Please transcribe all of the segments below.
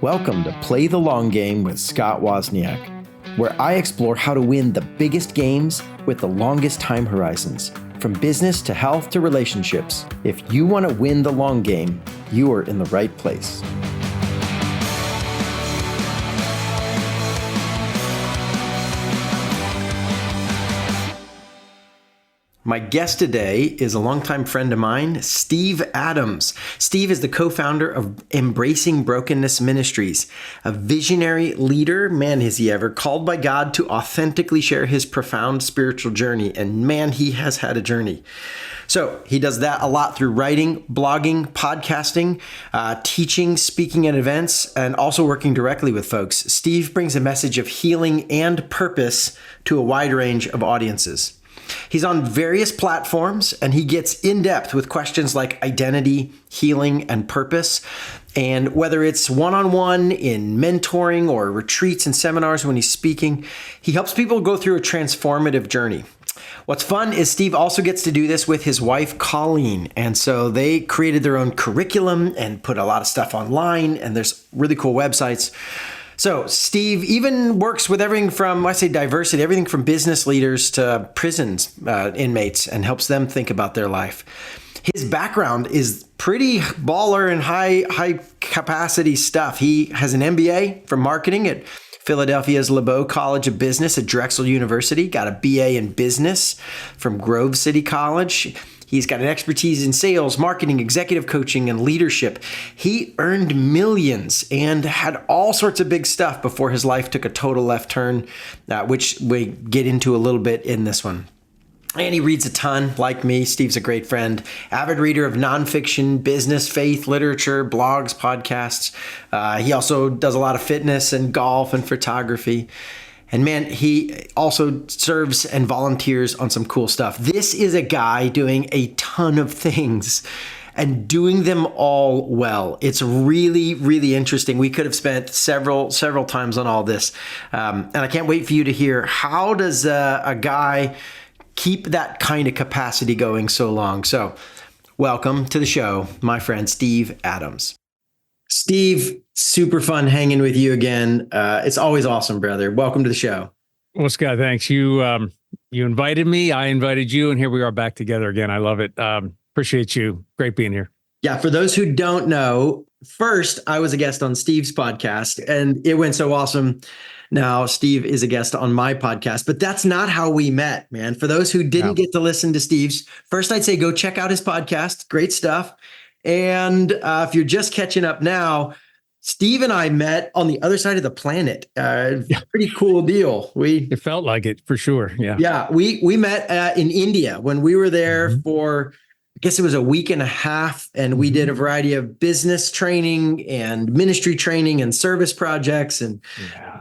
Welcome to Play the Long Game with Scott Wozniak, where I explore how to win the biggest games with the longest time horizons, from business to health to relationships. If you want to win the long game, you are in the right place. My guest today is a longtime friend of mine, Steve Adams. Steve is the co-founder of Embracing Brokenness Ministries, a visionary leader, man, is he ever, called by God to authentically share his profound spiritual journey. And man, he has had a journey. So he does that a lot through writing, blogging, podcasting, teaching, speaking at events, and also working directly with folks. Steve brings a message of healing and purpose to a wide range of audiences. He's on various platforms, and he gets in depth with questions like identity, healing, and purpose. And whether it's one-on-one in mentoring or retreats and seminars when he's speaking, he helps people go through a transformative journey. What's fun is Steve also gets to do this with his wife, Colleen. And so they created their own curriculum and put a lot of stuff online, and there's really cool websites. So Steve even works with everything from, I say diversity, everything from business leaders to prisons inmates, and helps them think about their life. His background is pretty baller and high capacity stuff. He has an MBA from marketing at Philadelphia's LeBeau College of Business at Drexel University, got a BA in business from Grove City College. He's got an expertise in sales, marketing, executive coaching, and leadership. He earned millions and had all sorts of big stuff before his life took a total left turn, which we get into a little bit in this one. And he reads a ton, like me. Steve's a great friend, avid reader of nonfiction, business, faith, literature, blogs, podcasts. He also does a lot of fitness and golf and photography. And man, he also serves and volunteers on some cool stuff. This is a guy doing a ton of things and doing them all well. It's really, really interesting. We could have spent several times on all this. And I can't wait for you to hear, how does a guy keep that kind of capacity going so long? So welcome to the show, my friend, Steve Adams. Steve, super fun hanging with you again. It's always awesome, brother. Welcome to the show. Well, Scott, thanks. You invited me, I invited you, and here we are back together again. I love it. Appreciate you. Great being here. Yeah, for those who don't know, first, I was a guest on Steve's podcast, and it went so awesome. Now, Steve is a guest on my podcast, but that's not how we met, man. For those who didn't get to listen to Steve's, first, I'd say go check out his podcast. Great stuff. And if you're just catching up now, Steve and I met on the other side of the planet. Pretty cool deal. It felt like it for sure. Yeah. Yeah. We met in India when we were there for, I guess it was a week and a half. And we did a variety of business training and ministry training and service projects, and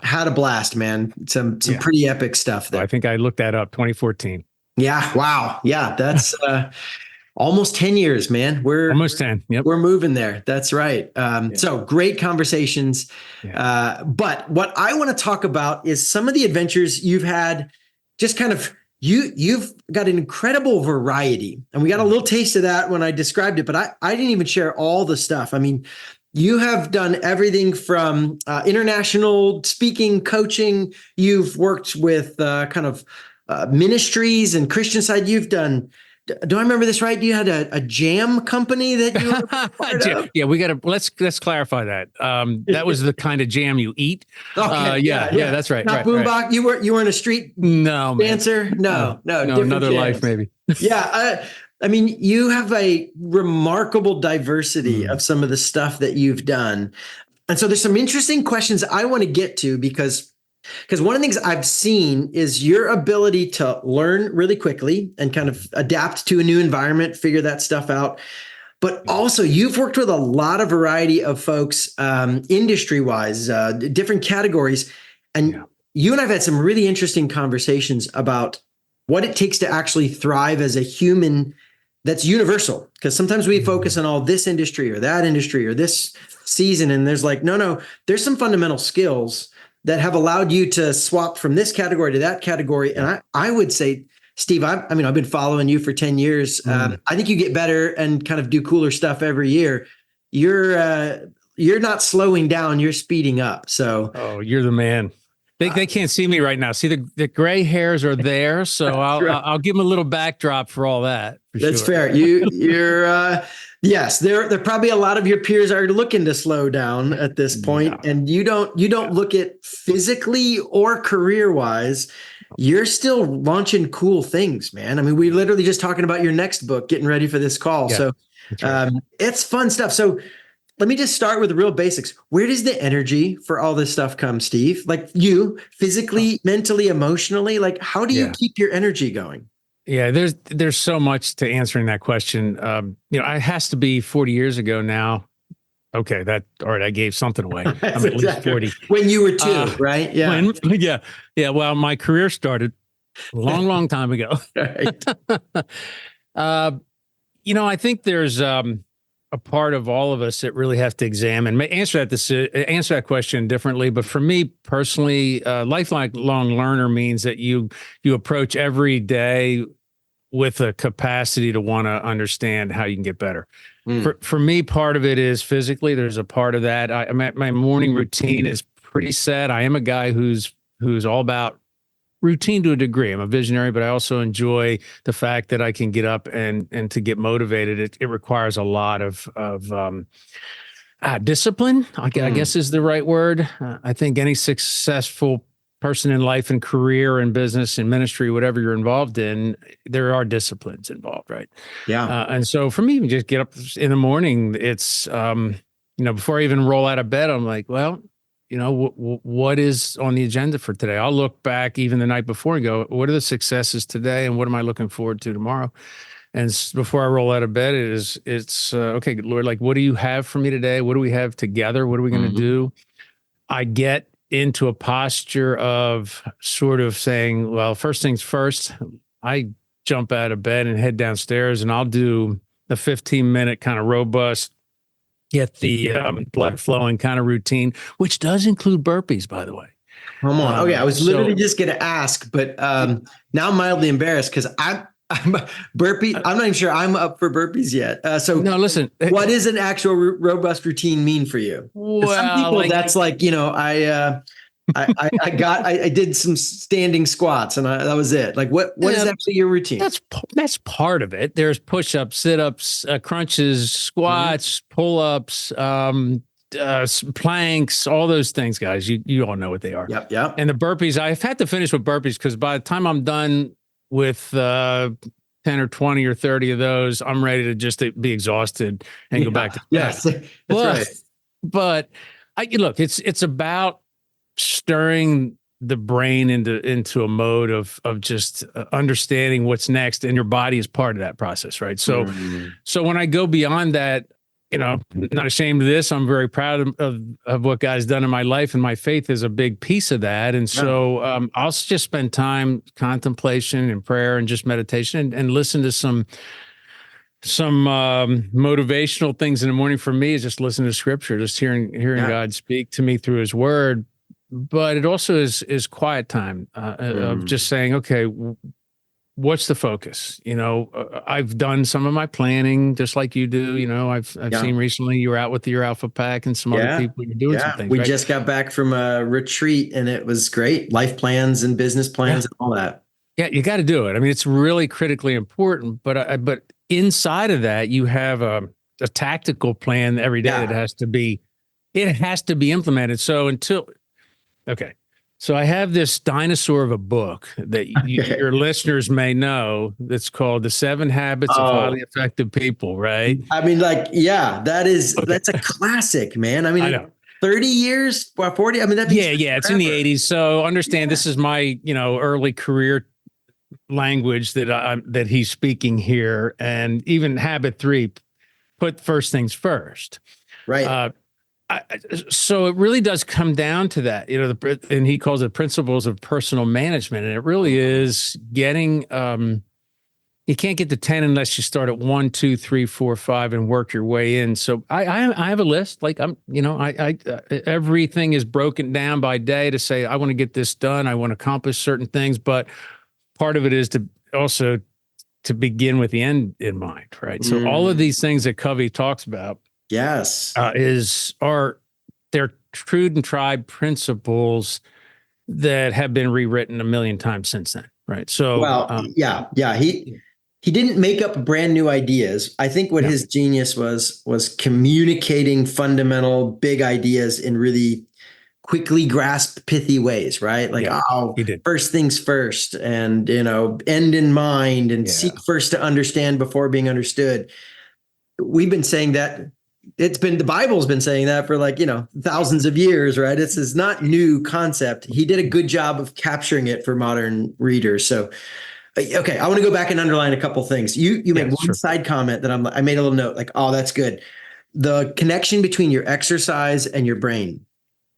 had a blast, man. Some pretty epic stuff there. I think I looked that up, 2014. Yeah. Wow. Yeah. That's, almost 10 years, man. We're almost 10. Yep. We're moving there. That's right. So great conversations. But what I want to talk about is some of the adventures you've had. Just kind of, you've got an incredible variety, and we got a little taste of that when I described it, but I didn't even share all the stuff. I mean, you have done everything from international speaking, coaching. You've worked with kind of ministries and Christian side. You've done, do I remember this right? You had a jam company that you were part of? Yeah, we got to let's clarify that. That was the kind of jam you eat. Okay, yeah, that's right. Not right, boombox. right. You weren't a street dancer. No, another life maybe. Yeah, I mean, you have a remarkable diversity of some of the stuff that you've done, and so there's some interesting questions I want to get to because one of the things I've seen is your ability to learn really quickly and kind of adapt to a new environment, figure that stuff out. But also you've worked with a lot of variety of folks, industry-wise, different categories. And you and I've had some really interesting conversations about what it takes to actually thrive as a human that's universal. Because sometimes we focus on all this industry or that industry or this season. And there's like, no, there's some fundamental skills that have allowed you to swap from this category to that category. And I would say, Steve, I've been following you for 10 years. I think you get better and kind of do cooler stuff every year. You're you're not slowing down, you're speeding up. So, oh, you're the man. They can't see me right now. See, the gray hairs are there, so I'll give them a little backdrop for all that. That's fair. You're yes. There probably a lot of your peers are looking to slow down at this point, and you don't look at physically or career wise. You're still launching cool things, man. I mean, we literally just talking about your next book, getting ready for this call. Yeah, so right. It's fun stuff. So let me just start with the real basics. Where does the energy for all this stuff come, Steve? Like you physically, mentally, emotionally, like how do you keep your energy going? Yeah, there's so much to answering that question. It has to be 40 years ago now. Okay, all right, I gave something away. I'm at least 40. When you were 2, right? Yeah. Yeah. Well, my career started a long time ago. Right. I think there's a part of all of us that really have to examine, answer that question differently. But for me personally, lifelong learner means that you approach every day with a capacity to want to understand how you can get better. For me, part of it is physically. There's a part of that. My morning routine is pretty set. I am a guy who's all about routine to a degree. I'm a visionary, but I also enjoy the fact that I can get up and to get motivated. It requires a lot of discipline, I guess is the right word. I think any successful person in life and career and business and ministry, whatever you're involved in, there are disciplines involved, right? Yeah. And so for me, just get up in the morning, it's, before I even roll out of bed, I'm like, well, what is on the agenda for today? I'll look back even the night before and go, what are the successes today? And what am I looking forward to tomorrow? And before I roll out of bed, it's okay, Lord, like, what do you have for me today? What do we have together? What are we going to do? I get into a posture of sort of saying, well, first things first, I jump out of bed and head downstairs and I'll do the 15-minute kind of robust, get the blood flowing kind of routine, which does include burpees, by the way. Come on. Okay. I was literally just going to ask, but now I'm mildly embarrassed because I'm burpee. I'm not even sure I'm up for burpees yet. So no, listen, what does an actual robust routine mean for you? Well, some people that's like, I did some standing squats and that was it. Like what is actually your routine? That's part of it. There's push-ups, sit-ups, crunches, squats, pull-ups, planks, all those things, guys. You all know what they are. Yep. And the burpees, I've had to finish with burpees because by the time I'm done with 10 or 20 or 30 of those, I'm ready to just be exhausted and go back to bed. Yes, that's right. But look, it's about stirring the brain into a mode of just understanding what's next, and your body is part of that process, right? So when I go beyond that, not ashamed of this. I'm very proud of what God's done in my life, and my faith is a big piece of that. And so I'll just spend time contemplation and prayer and just meditation and listen to some motivational things in the morning. For me is just listening to scripture, just hearing God speak to me through his word. But it also is quiet time of just saying, okay, what's the focus? I've done some of my planning just like you do. I've seen recently you were out with your Alpha Pack and some other people. You're doing some things. We just got back from a retreat and it was great. Life plans and business plans and all that. Yeah, you got to do it. I mean, it's really critically important. But inside of that, you have a tactical plan every day that has to be implemented. So So I have this dinosaur of a book that your listeners may know that's called The 7 Habits of Highly Effective People, right? I mean, that's a classic, man. I mean, I know. 30 years, 40. I mean, that it's in the 80s. So understand this is my, early career language that he's speaking here. And even habit 3, put first things first. Right. So it really does come down to that, and he calls it principles of personal management. And it really is getting, you can't get to 10 unless you start at 1, 2, 3, 4, 5 and work your way in. So I have a list, like everything is broken down by day to say, I want to get this done. I want to accomplish certain things, but part of it is to begin with the end in mind, right? So all of these things that Covey talks about, Yes. They're true and tried principles that have been rewritten a million times since then, right? So, Well, yeah. He didn't make up brand new ideas. I think what no, his genius was communicating fundamental big ideas in really quickly grasp pithy ways, right? Like, yeah, oh, he did. first things first, and end in mind, and Yeah, seek first to understand before being understood. We've been saying that. The Bible's been saying that for like, thousands of years, right? This is not new concept. He did a good job of capturing it for modern readers. So, okay, I want to go back and underline a couple things. You yeah, made one sure. side comment that I made a little note like, oh, that's good. The connection between your exercise and your brain.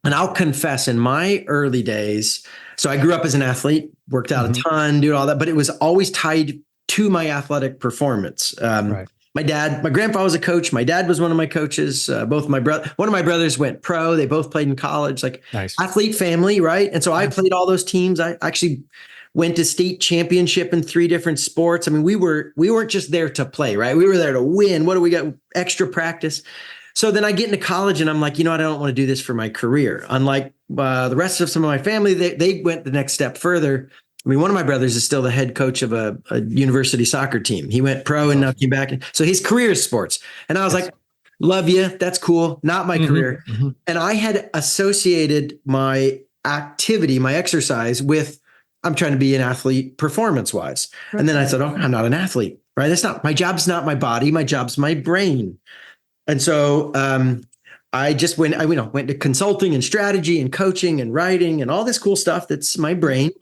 And I'll confess, in my early days, so I grew up as an athlete, worked out a ton, did all that, but it was always tied to my athletic performance. Right. My grandfather was a coach. My dad was one of my coaches. One of my brothers went pro. They both played in college, like Nice. athlete family, right? And so I played all those teams. I actually went to state championship in 3 different sports. I mean, we weren't just there to play, right? We were there to win. What do we got? Extra practice. So then I get into college and I'm like, I don't want to do this for my career. Unlike the rest of some of my family, they went the next step further. I mean, one of my brothers is still the head coach of a university soccer team. He went pro and now came back. So his career is sports. And I was like, love you. That's cool. Not my career. And I had associated my activity, my exercise with, I'm trying to be an athlete performance wise. And then I said, oh, I'm not an athlete, right? That's not, my job's not my body. My job's my brain. And so I just went to consulting and strategy and coaching and writing and all this cool stuff. That's my brain,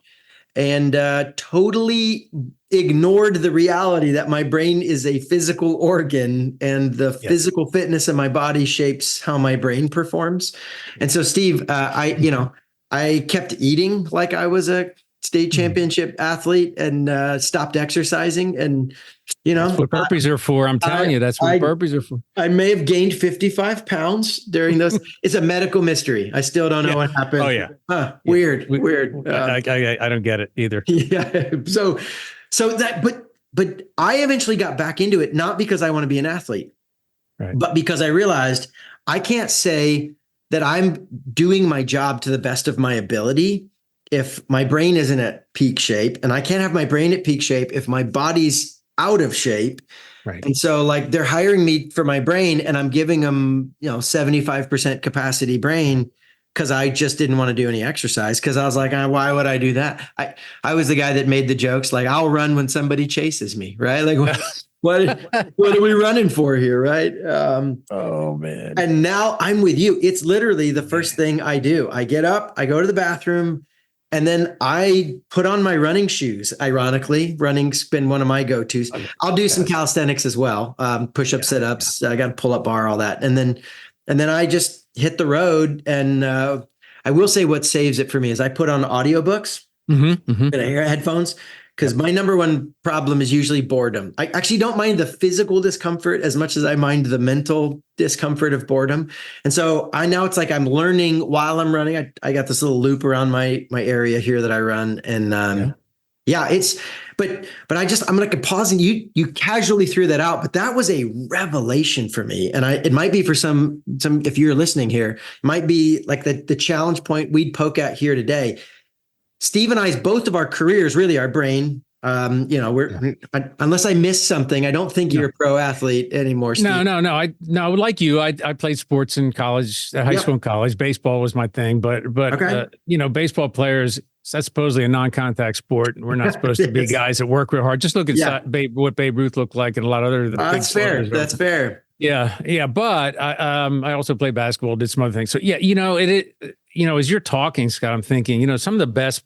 and totally ignored the reality that my brain is a physical organ and the physical fitness of my body shapes how my brain performs. And so, Steve, I kept eating like I was a state championship athlete and stopped exercising. And, that's what burpees are for. I'm telling you, that's what burpees are for. I may have gained 55 pounds during those. It's a medical mystery. I still don't know what happened. Oh, yeah. Weird. I don't get it either. Yeah. So but I eventually got back into it, not because I want to be an athlete, but because I realized I can't say that I'm doing my job to the best of my ability if my brain isn't at peak shape, and I can't have my brain at peak shape if my body's out of shape. Right. And so like they're hiring me for my brain and I'm giving them, 75% capacity brain because I just didn't want to do any exercise because I was like, why would I do that? I was the guy that made the jokes like, I'll run when somebody chases me, right? Like what are we running for here, right? Oh, man. And now I'm with you. It's literally the first thing I do. I get up, I go to the bathroom, and then I put on my running shoes. Ironically, running's been one of my go-tos. I'll do some calisthenics as well. Push-ups, sit-ups. I got a pull-up bar, all that. And then I just hit the road. And I will say what saves it for me is I put on audiobooks and headphones, because my number one problem is usually boredom. I actually don't mind the physical discomfort as much as I mind the mental discomfort of boredom. And so now it's like I'm learning while I'm running. I got this little loop around my area here that I run. And but I'm going to pause, and you casually threw that out, but that was a revelation for me. And it might be for some, if you're listening here, it might be like the challenge point we'd poke at here today. Steve and I's, both of our careers, really our brain. Unless I missed something, I don't think you're a pro athlete anymore, Steve. No. Like you, I played sports in college, high school and college. Baseball was my thing, but baseball players, that's supposedly a non-contact sport. We're not supposed to be guys that work real hard. Just look at what Babe Ruth looked like and a lot of other. That's fair. That's fair. Yeah. But I also played basketball, did some other things. So as you're talking, Scott, I'm thinking, some of the best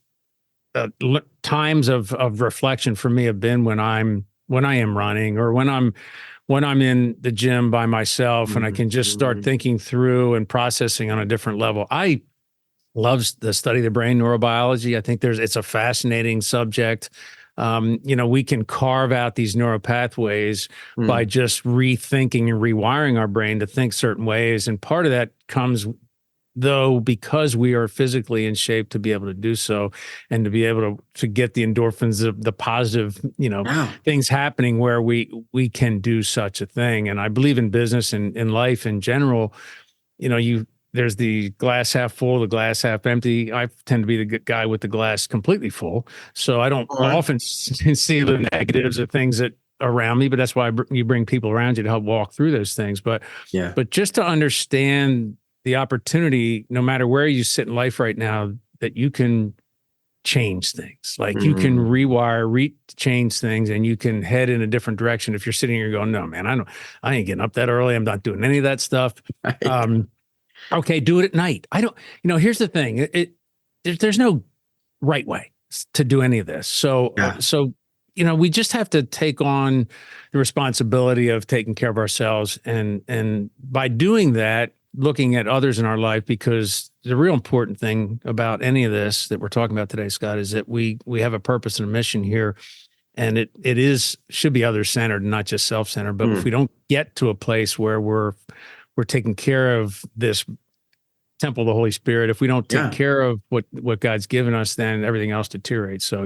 times of reflection for me have been when I am running, or when I'm in the gym by myself, and I can just start thinking through and processing on a different level. I love the study of the brain, neurobiology. I think it's a fascinating subject. We can carve out these neural pathways by just rethinking and rewiring our brain to think certain ways. And part of that comes though, because we are physically in shape to be able to do so, and to be able to get the endorphins of the positive, Wow. things happening where we can do such a thing. And I believe in business and in life in general, there's the glass half full, the glass half empty. I tend to be the guy with the glass completely full. So I don't All right. often see the negatives of things that are around me, but that's why you bring people around you to help walk through those things. But Yeah. just to understand the opportunity, no matter where you sit in life right now, that you can change things. Like you can rewire, change things, and you can head in a different direction. If you're sitting here going, no, man, I ain't getting up that early. I'm not doing any of that stuff. Right. Okay, do it at night. I don't, here's the thing. There's no right way to do any of this. So, Yeah. we just have to take on the responsibility of taking care of ourselves. And by doing that, looking at others in our life, because the real important thing about any of this that we're talking about today, Scott, is that we have a purpose and a mission here. And it should be other centered, not just self centered. But if we don't get to a place where we're taking care of this temple of the Holy Spirit, if we don't take care of what God's given us, then everything else deteriorates. So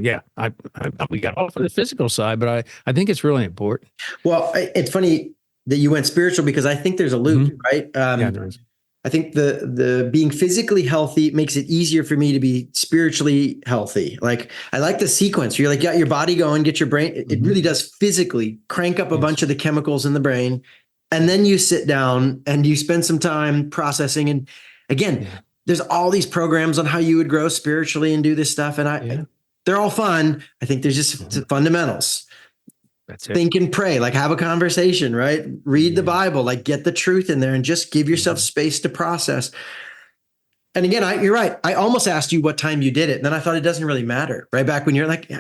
we got off of the physical side, but I think it's really important. Well, it's funny that you went spiritual, because I think there's a loop, right? There is. I think the being physically healthy makes it easier for me to be spiritually healthy. Like, I like the sequence. You're like, got your body going, get your brain. It really does physically crank up a bunch of the chemicals in the brain. And then you sit down and you spend some time processing. And again, there's all these programs on how you would grow spiritually and do this stuff. And they're all fun. I think there's just fundamentals. That's it. Think and pray, like have a conversation, right? Read the Bible, like get the truth in there and just give yourself space to process. And again, you're right. I almost asked you what time you did it. And then I thought it doesn't really matter. Right back when you're like,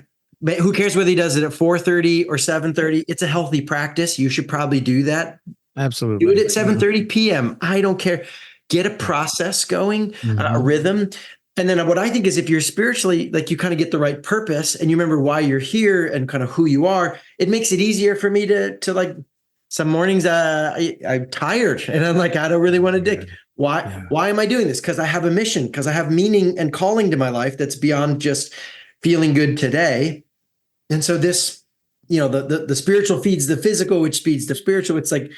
who cares whether he does it at 4:30 or 7:30? It's a healthy practice. You should probably do that. Absolutely. Do it at 7:30 p.m. I don't care. Get a process going, a rhythm. And then what I think is, if you're spiritually, like, you kind of get the right purpose and you remember why you're here and kind of who you are, it makes it easier for me to like, some mornings I'm tired and I'm like, I don't really want to dig. Why am I doing this? Because I have a mission, because I have meaning and calling to my life that's beyond just feeling good today. And so this, the spiritual feeds the physical, which feeds the spiritual. It's like,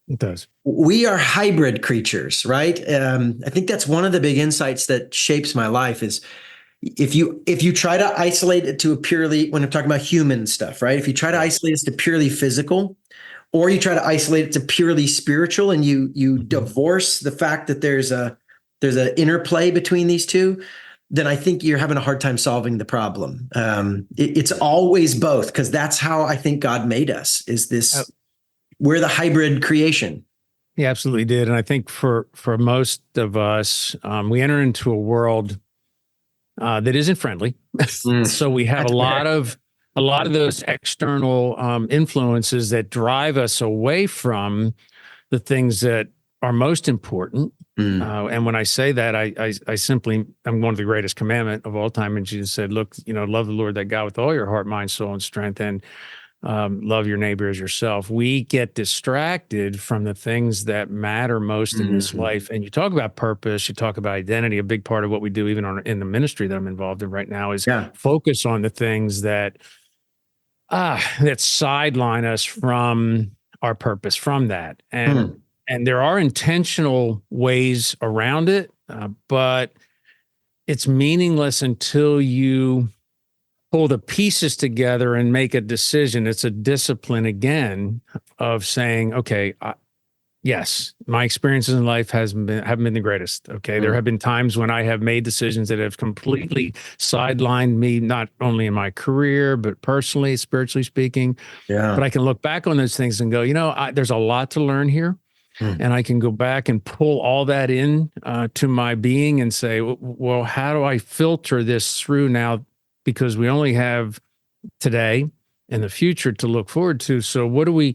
it does. We are hybrid creatures, right? I think that's one of the big insights that shapes my life is, if you try to isolate it to a purely, when I'm talking about human stuff, right? If you try to isolate it to purely physical, or you try to isolate it to purely spiritual, and you divorce the fact that there's an interplay between these two, then I think you're having a hard time solving the problem. It's always both, because that's how I think God made us, is this. We're the hybrid creation. He absolutely did. And I think for most of us, we enter into a world that isn't friendly. So we have a lot of those external influences that drive us away from the things that are most important. And when I say that, I simply, I'm one of the greatest commandment of all time. And Jesus said, look, love the Lord thy God with all your heart, mind, soul, and strength, and love your neighbor as yourself. We get distracted from the things that matter most in this life. And you talk about purpose, you talk about identity. A big part of what we do, even in the ministry that I'm involved in right now, is focus on the things that sideline us from our purpose, from that. And there are intentional ways around it, but it's meaningless until you pull the pieces together and make a decision. It's a discipline, again, of saying, okay, yes, my experiences in life haven't been the greatest. Okay. There have been times when I have made decisions that have completely sidelined me, not only in my career, but personally, spiritually speaking. But I can look back on those things and go, there's a lot to learn here. And I can go back and pull all that in to my being and say, well, how do I filter this through now? Because we only have today and the future to look forward to. So what are we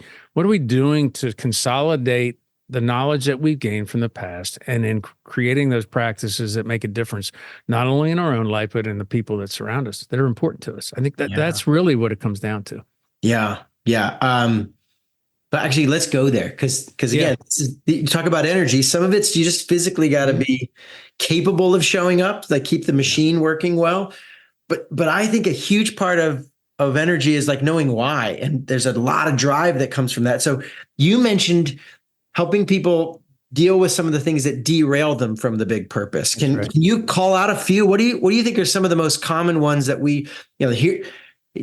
doing to consolidate the knowledge that we've gained from the past, and in creating those practices that make a difference, not only in our own life, but in the people that surround us, that are important to us? I think that's really what it comes down to. Yeah. But actually, let's go there because Yeah. again, you talk about energy. Some of it's you just physically got to be capable of showing up, like keep the machine working well. But I think a huge part of energy is like knowing why, and there's a lot of drive that comes from that. So you mentioned helping people deal with some of the things that derail them from the big purpose. That's right. Can you call out a few? What do you think are some of the most common ones that we, here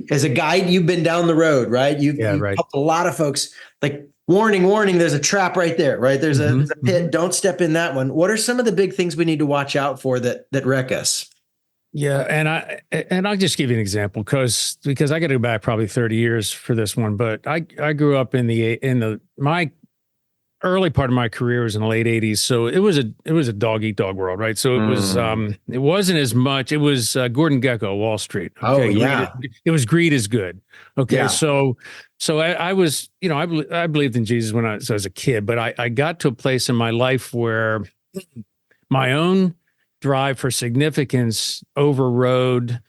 as a guide, you've been down the road, right? You've Right. helped a lot of folks. Like warning, there's a trap right there, right? There's a pit. Don't step in that one. What are some of the big things we need to watch out for that wreck us? Yeah, and I'll just give you an example because I got to go back probably 30 years for this one, but I grew up in my early part of my career was in the late 80s, so it was a dog eat dog world, right? So it wasn't as much. It was Gordon Gekko, Wall Street. Oh yeah, it was greed is good. Okay, yeah. so I was I believed in Jesus when I was a kid, but I got to a place in my life where my own drive for significance overrode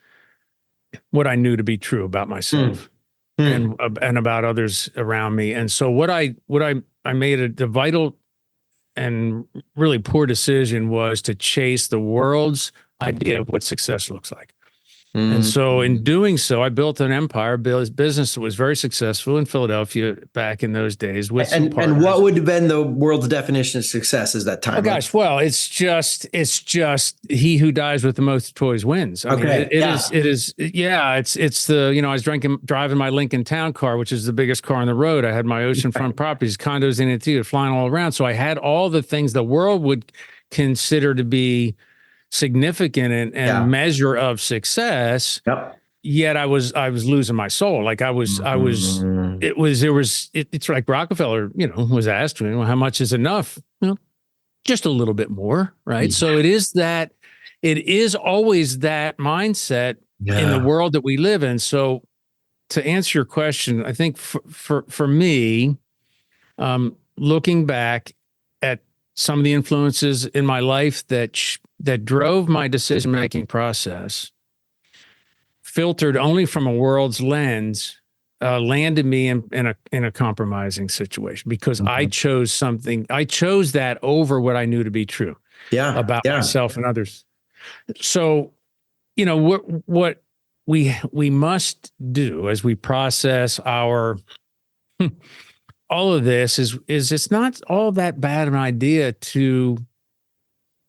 what I knew to be true about myself and about others around me. And so what I made the vital and really poor decision was to chase the world's idea of what success looks like. And so in doing so, I built an empire, built a business that was very successful in Philadelphia back in those days with some partners. And what would have been the world's definition of success at that time? Oh gosh, well, it's just he who dies with the most toys wins. I mean, it is it's the, I was driving my Lincoln Town car, which is the biggest car on the road. I had my oceanfront properties, condos in it too, flying all around. So I had all the things the world would consider to be significant and measure of success. Yep. Yet I was losing my soul. Like it's like Rockefeller, was asked, how much is enough? Well, just a little bit more. Right. Yeah. So it is always that mindset in the world that we live in. So to answer your question, I think for me, looking back at some of the influences in my life that drove my decision-making process, filtered only from a world's lens, landed me in a compromising situation because I chose something. I chose that over what I knew to be true about myself and others. So, what we must do as we process our all of this is it's not all that bad an idea to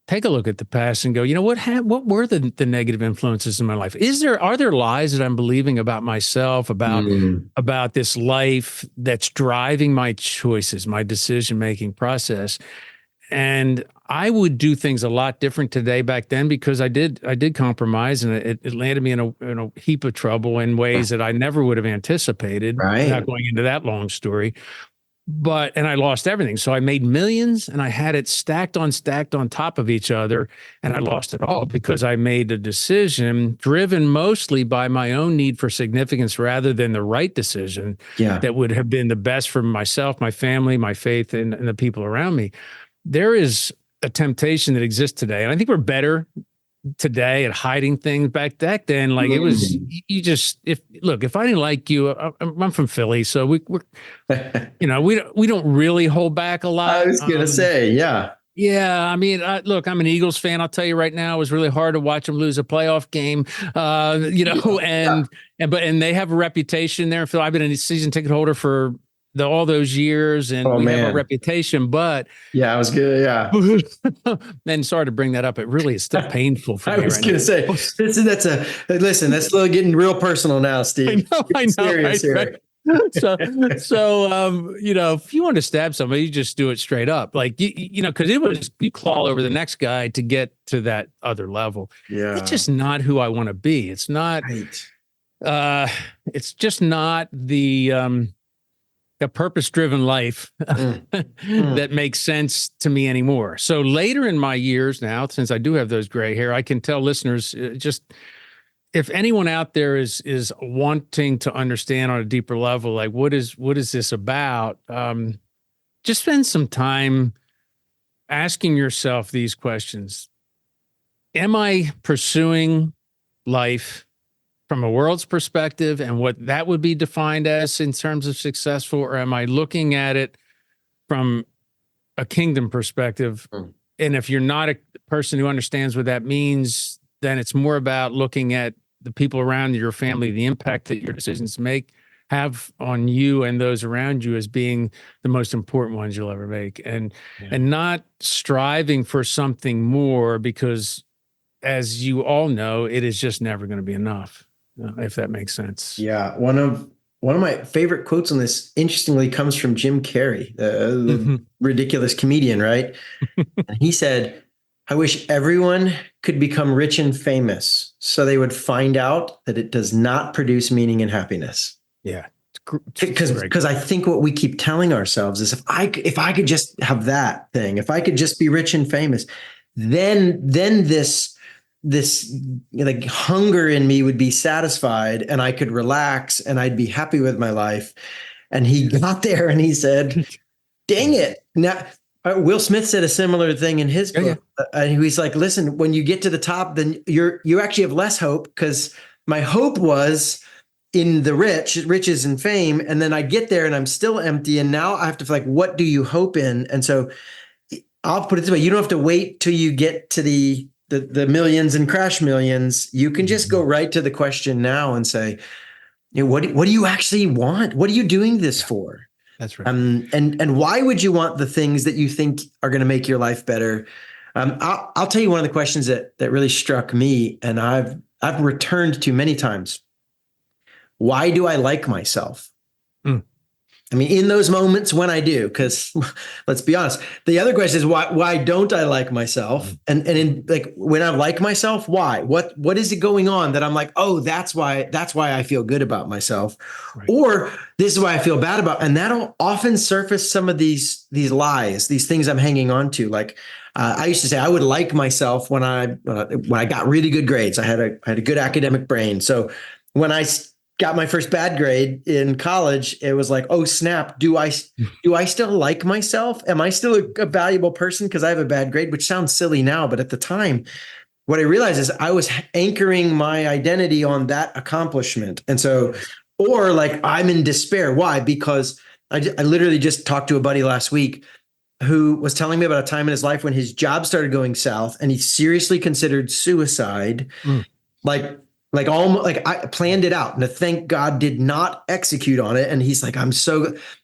take a look at the past and go, what were the negative influences in my life? Are there lies that I'm believing about myself, about this life that's driving my choices, my decision-making process? And I would do things a lot different today back then because I did compromise, and it landed me in a heap of trouble in ways that I never would have anticipated. Right. Without going into that long story. And I lost everything. So I made millions and I had it stacked on top of each other. And I lost it all because I made a decision driven mostly by my own need for significance rather than the right decision that would have been the best for myself, my family, my faith, and the people around me. There is a temptation that exists today. And I think we're better today at hiding things. Back then, like it was, if I didn't like you, I'm from Philly, so we don't really hold back a lot. I was gonna say, yeah. I mean, I'm an Eagles fan. I'll tell you right now, it was really hard to watch them lose a playoff game. And they have a reputation there in Philly. I've been a season ticket holder for all those years, and we have a reputation, but I was good. Yeah. And sorry to bring that up. It really is still painful for me. I was going to say, that's getting real personal now, Steve. I know. Serious here. Right? So, if you want to stab somebody, you just do it straight up. Like, because you claw over the next guy to get to that other level. Yeah. It's just not who I want to be. It's not, it's just not a purpose-driven life that makes sense to me anymore. So later in my years now, since I do have those gray hair, I can tell listeners just if anyone out there is wanting to understand on a deeper level, like what is this about? Just spend some time asking yourself these questions. Am I pursuing life from a world's perspective and what that would be defined as in terms of successful, or am I looking at it from a kingdom perspective? And if you're not a person who understands what that means, then it's more about looking at the people around your family, the impact that your decisions have on you and those around you as being the most important ones you'll ever make, and not striving for something more, because as you all know, it is just never going to be enough, if that makes sense. Yeah. One of my favorite quotes on this, interestingly, comes from Jim Carrey, the ridiculous comedian, right? And he said, I wish everyone could become rich and famous so they would find out that it does not produce meaning and happiness. Yeah. Because I think what we keep telling ourselves is if I could just have that thing, if I could just be rich and famous, then this like hunger in me would be satisfied and I could relax and I'd be happy with my life. And he got there and he said, dang it. Now, Will Smith said a similar thing in his book. He's like, listen, when you get to the top, then you actually have less hope, because my hope was in the riches and fame. And then I get there and I'm still empty. And now I have to what do you hope in? And so I'll put it this way. You don't have to wait till you get to the millions and crash millions. You can just go right to the question now and say, what do you actually want? What are you doing this for? That's right. And why would you want the things that you think are going to make your life better? I'll tell you one of the questions that really struck me, and I've returned to many times. Why do I like myself? I mean, in those moments when I do, because let's be honest, the other question is why don't I like myself? And in when I like myself, why? What is it going on that I'm like, oh, that's why I feel good about myself, right. Or this is why I feel bad about, and that'll often surface some of these lies, these things I'm hanging on to. Like I used to say I would like myself when I got really good grades. I had a good academic brain, so when I got my first bad grade in college, it was like, oh snap, do I still like myself? Am I still a valuable person because I have a bad grade? Which sounds silly now, but at the time, what I realized is I was anchoring my identity on that accomplishment. And so, or I'm in despair. Why? Because I literally just talked to a buddy last week who was telling me about a time in his life when his job started going south and he seriously considered suicide. I planned it out, and thank God did not execute on it. And he's like,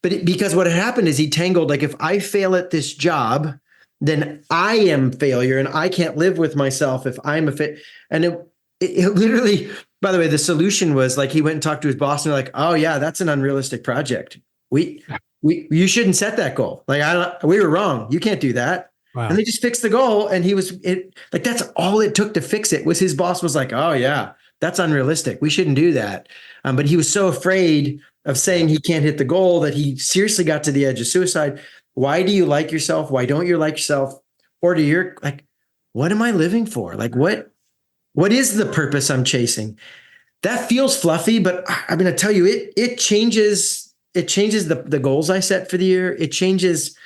because what had happened is he tangled, if I fail at this job, then I am failure and I can't live with myself if I'm a fit. And it literally, by the way, the solution was he went and talked to his boss and they're like, oh yeah, that's an unrealistic project. You shouldn't set that goal. We were wrong. You can't do that. Wow. And they just fixed the goal. And that's all it took to fix it was his boss was like, oh yeah, that's unrealistic. We shouldn't do that. But he was so afraid of saying he can't hit the goal that he seriously got to the edge of suicide. Why do you like yourself? Why don't you like yourself? Or what am I living for? What is the purpose I'm chasing? That feels fluffy, but I'm going to tell you, it changes the goals I set for the year. It changes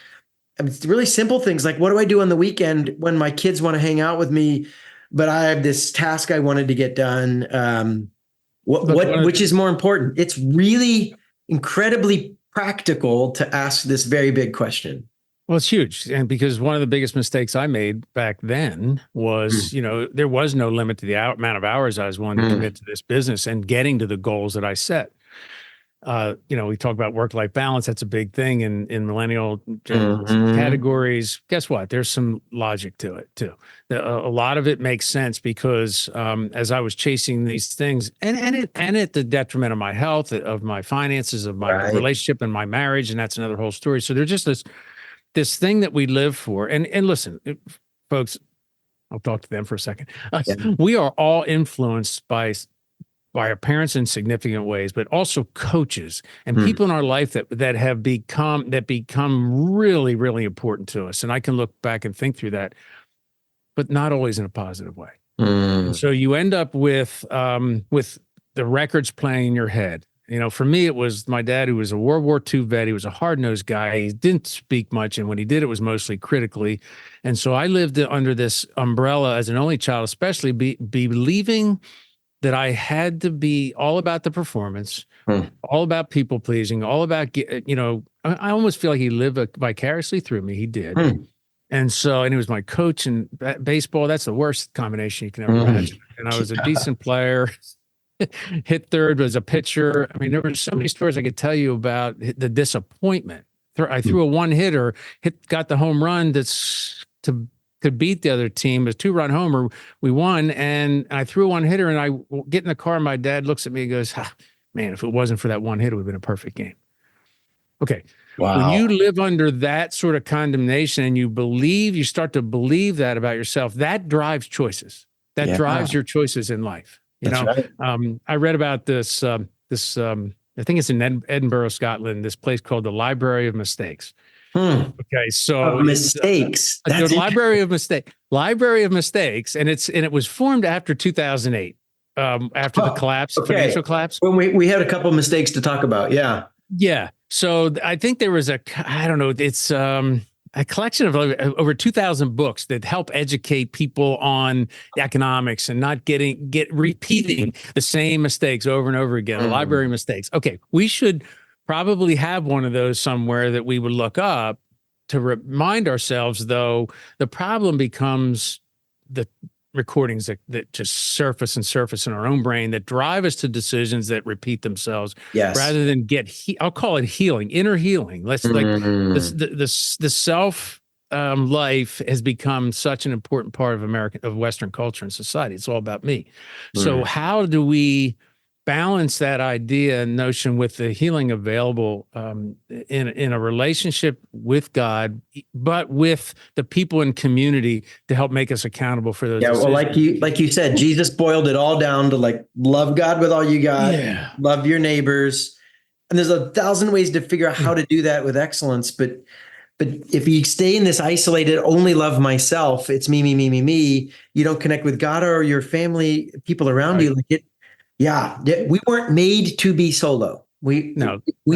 really simple things. What do I do on the weekend when my kids want to hang out with me, but I have this task I wanted to get done? Which is more important? It's really incredibly practical to ask this very big question. Well, it's huge. And because one of the biggest mistakes I made back then was, there was no limit to the amount of hours I was willing to commit to this business and getting to the goals that I set. We talk about work-life balance. That's a big thing in millennial categories. Guess what? There's some logic to it too. A lot of it makes sense because as I was chasing these things, and at the detriment of my health, of my finances, of my relationship and my marriage, and that's another whole story. So there's just this thing that we live for. And listen, folks, I'll talk to them for a second. We are all influenced by our parents in significant ways, but also coaches and people in our life that become really, really important to us. And I can look back and think through that, but not always in a positive way. And so you end up with the records playing in your head. For me, it was my dad, who was a World War II vet. He was a hard-nosed guy. He didn't speak much, and when he did, it was mostly critically. And so I lived under this umbrella as an only child, especially believing that I had to be all about the performance, all about people pleasing, all about, I almost feel like he lived vicariously through me. He did. And he was my coach in baseball. That's the worst combination you can ever imagine. And I was a decent player, hit third, was a pitcher. I mean, there were so many stories I could tell you about the disappointment. I threw a one-hitter, got the home run could beat the other team. It was a 2-run homer. We won, and I threw a one-hitter, and I get in the car, and my dad looks at me and goes, man, if it wasn't for that one hit, it would have been a perfect game. Okay. Wow. When you live under that sort of condemnation and you start to believe that about yourself, that drives choices. That drives your choices in life. Right. I read about this, I think it's in Edinburgh, Scotland, this place called the Library of Mistakes. Okay, so mistakes. The Library of Mistakes, and it was formed after 2008, after the collapse, financial collapse. When we had a couple of mistakes to talk about, yeah. So I think there was it's a collection of over 2,000 books that help educate people on economics and not repeating the same mistakes over and over again. Library mistakes. Okay, we should probably have one of those somewhere that we would look up to remind ourselves, though. The problem becomes the recordings that just surface in our own brain that drive us to decisions that repeat themselves, rather than I'll call it healing, inner healing. The self life has become such an important part of Western culture and society. It's all about me. So how do we balance that idea and notion with the healing available in a relationship with God, but with the people in community to help make us accountable for those decisions? Well, like you said, Jesus boiled it all down to love God with all you got, love your neighbors. And there's 1,000 ways to figure out how to do that with excellence. But if you stay in this isolated, only love myself, it's me, you don't connect with God or your family, people around you. We weren't made to be solo. We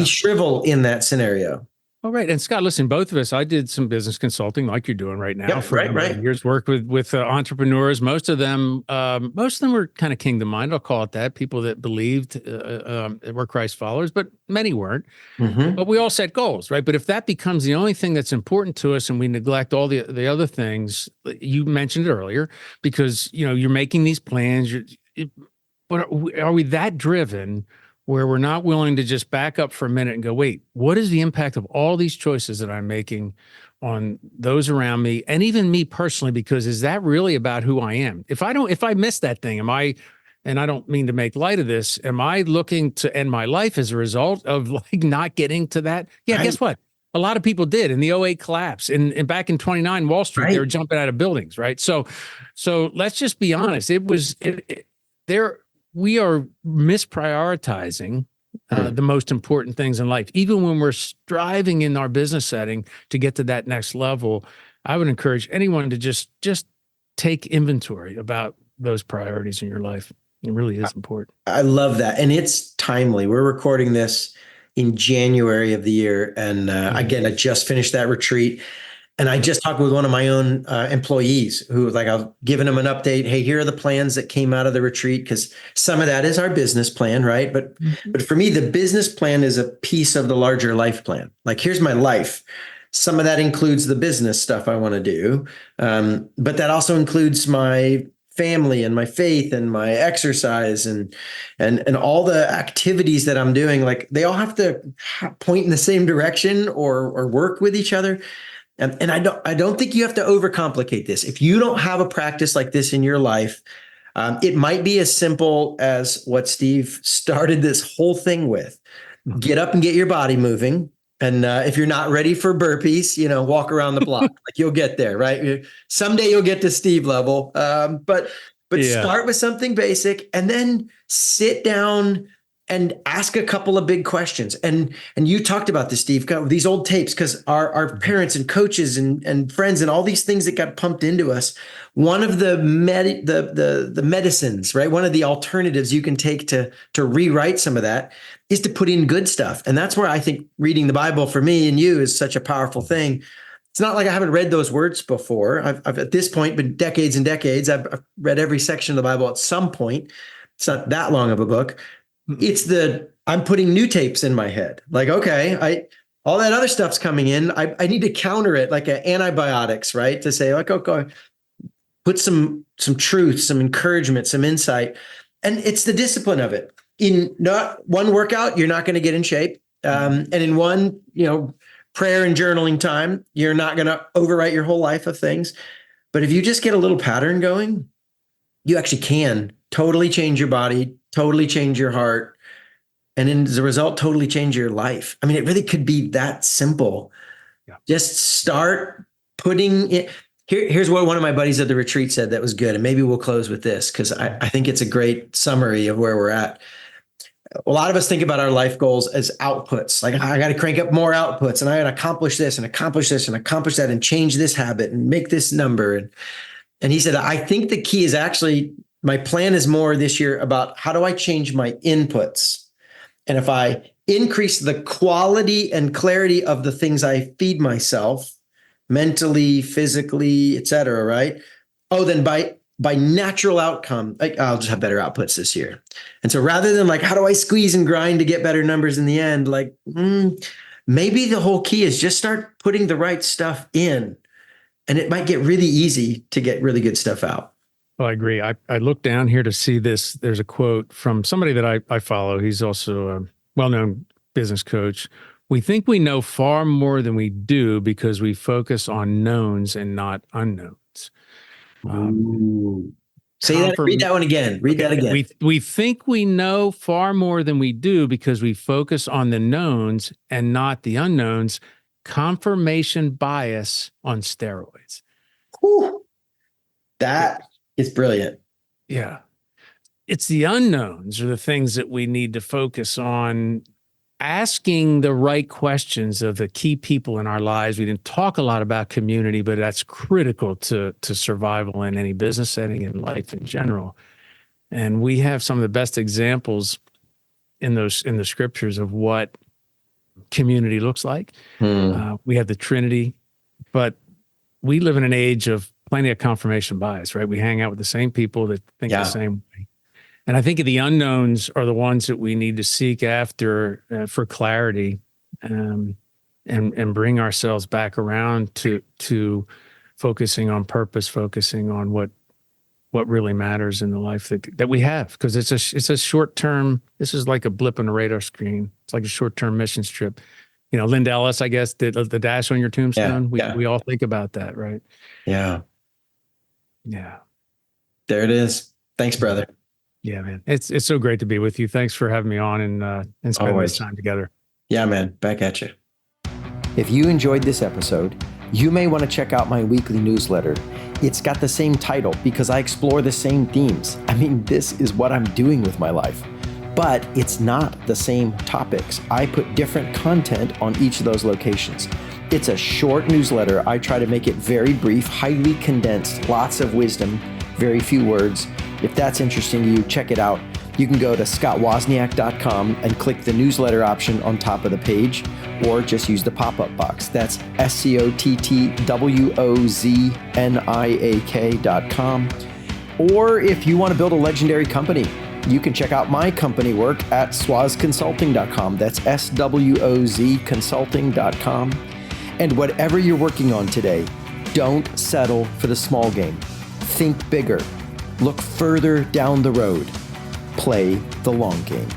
shrivel in that scenario. All right. And Scott, listen, both of us, I did some business consulting like you're doing right now for years, worked with entrepreneurs. Most of them were kind of kingdom minded. I'll call it that. People that believed were Christ followers, but many weren't. But we all set goals, right? But if that becomes the only thing that's important to us and we neglect all the other things, you mentioned it earlier, because, you're making these plans, but are we that driven where we're not willing to just back up for a minute and go, wait, what is the impact of all these choices that I'm making on those around me and even me personally? Because is that really about who I am? If I miss that thing, and I don't mean to make light of this, am I looking to end my life as a result of not getting to that? Yeah, guess what? A lot of people did in the '08 collapse, and back in 29 Wall Street, they were jumping out of buildings, right? So let's just be honest. We are misprioritizing the most important things in life. Even when we're striving in our business setting to get to that next level, I would encourage anyone to just take inventory about those priorities in your life. It really is important. I love that. And it's timely. We're recording this in January of the year. And again, I just finished that retreat. And I just talked with one of my own employees who I've given him an update. Hey, here are the plans that came out of the retreat, because some of that is our business plan, right? But for me, the business plan is a piece of the larger life plan. Here's my life. Some of that includes the business stuff I want to do. But that also includes my family and my faith and my exercise and all the activities that I'm doing. They all have to point in the same direction or work with each other. And I don't think you have to overcomplicate this. If you don't have a practice like this in your life, it might be as simple as what Steve started this whole thing with. Get up and get your body moving. And if you're not ready for burpees, walk around the block. You'll get there, right? Someday you'll get to Steve level. But start with something basic and then sit down and ask a couple of big questions. And you talked about this, Steve, these old tapes, because our parents and coaches and friends and all these things that got pumped into us. One of the medicines, right? One of the alternatives you can take to rewrite some of that is to put in good stuff. And that's where I think reading the Bible for me and you is such a powerful thing. It's not like I haven't read those words before. I've at this point been decades and decades. I've read every section of the Bible at some point. It's not that long of a book. It's I'm putting new tapes in my head. Like, okay, all that other stuff's coming in. I need to counter it like antibiotics, right? To say like, okay, put some truth, some encouragement, some insight. And it's the discipline of it. In not one workout, you're not going to get in shape. And in one, prayer and journaling time, you're not going to overwrite your whole life of things. But if you just get a little pattern going, you actually can totally change your body, totally change your heart, and as a result, totally change your life. I mean, it really could be that simple. Yeah. Just start putting it. Here's what one of my buddies at the retreat said that was good. And maybe we'll close with this because I think it's a great summary of where we're at. A lot of us think about our life goals as outputs. Like, I got to crank up more outputs and I got to accomplish this and accomplish this and accomplish that and change this habit and make this number. And he said, I think the key is actually, my plan is more this year about how do I change my inputs? And if I increase the quality and clarity of the things I feed myself, mentally, physically, et cetera, right? Oh, then by natural outcome, I'll just have better outputs this year. And so rather than like, how do I squeeze and grind to get better numbers in the end? Like, maybe the whole key is just start putting the right stuff in, and it might get really easy to get really good stuff out. Well, I agree. I looked down here to see this. There's a quote from somebody that I follow. He's also a well-known business coach. We think we know far more than we do because we focus on knowns and not unknowns. Say that. Read that one again. Read that again. We think we know far more than we do because we focus on the knowns and not the unknowns. Confirmation bias on steroids. Whew. That is brilliant. Yeah. It's the unknowns are the things that we need to focus on, asking the right questions of the key people in our lives. We didn't talk a lot about community, but that's critical to survival in any business setting and life in general. And we have some of the best examples in the scriptures of what community looks like. We have the Trinity, but we live in an age of plenty of confirmation bias, right? We hang out with the same people that think the same way. And I think the unknowns are the ones that we need to seek after for clarity, and bring ourselves back around to focusing on purpose, focusing on what really matters in the life that we have. Because it's a short term. This is like a blip on the radar screen. It's like a short term mission trip. Linda Ellis, I guess, did the dash on your tombstone. We all think about that, right? Yeah. Yeah. There it is. Thanks, brother. Yeah, man. It's so great to be with you. Thanks for having me on and spending this time together. Yeah, man. Back at you. If you enjoyed this episode, you may want to check out my weekly newsletter. It's got the same title because I explore the same themes. I mean, this is what I'm doing with my life. But it's not the same topics. I put different content on each of those locations. It's a short newsletter. I try to make it very brief, highly condensed, lots of wisdom, very few words. If that's interesting to you, check it out. You can go to scottwozniak.com and click the newsletter option on top of the page, or just use the pop-up box. That's SCOTTWOZNIAK.com. Or if you want to build a legendary company, you can check out my company work at swozconsulting.com. That's SWOZ consulting.com. And whatever you're working on today, don't settle for the small game. Think bigger. Look further down the road. Play the long game.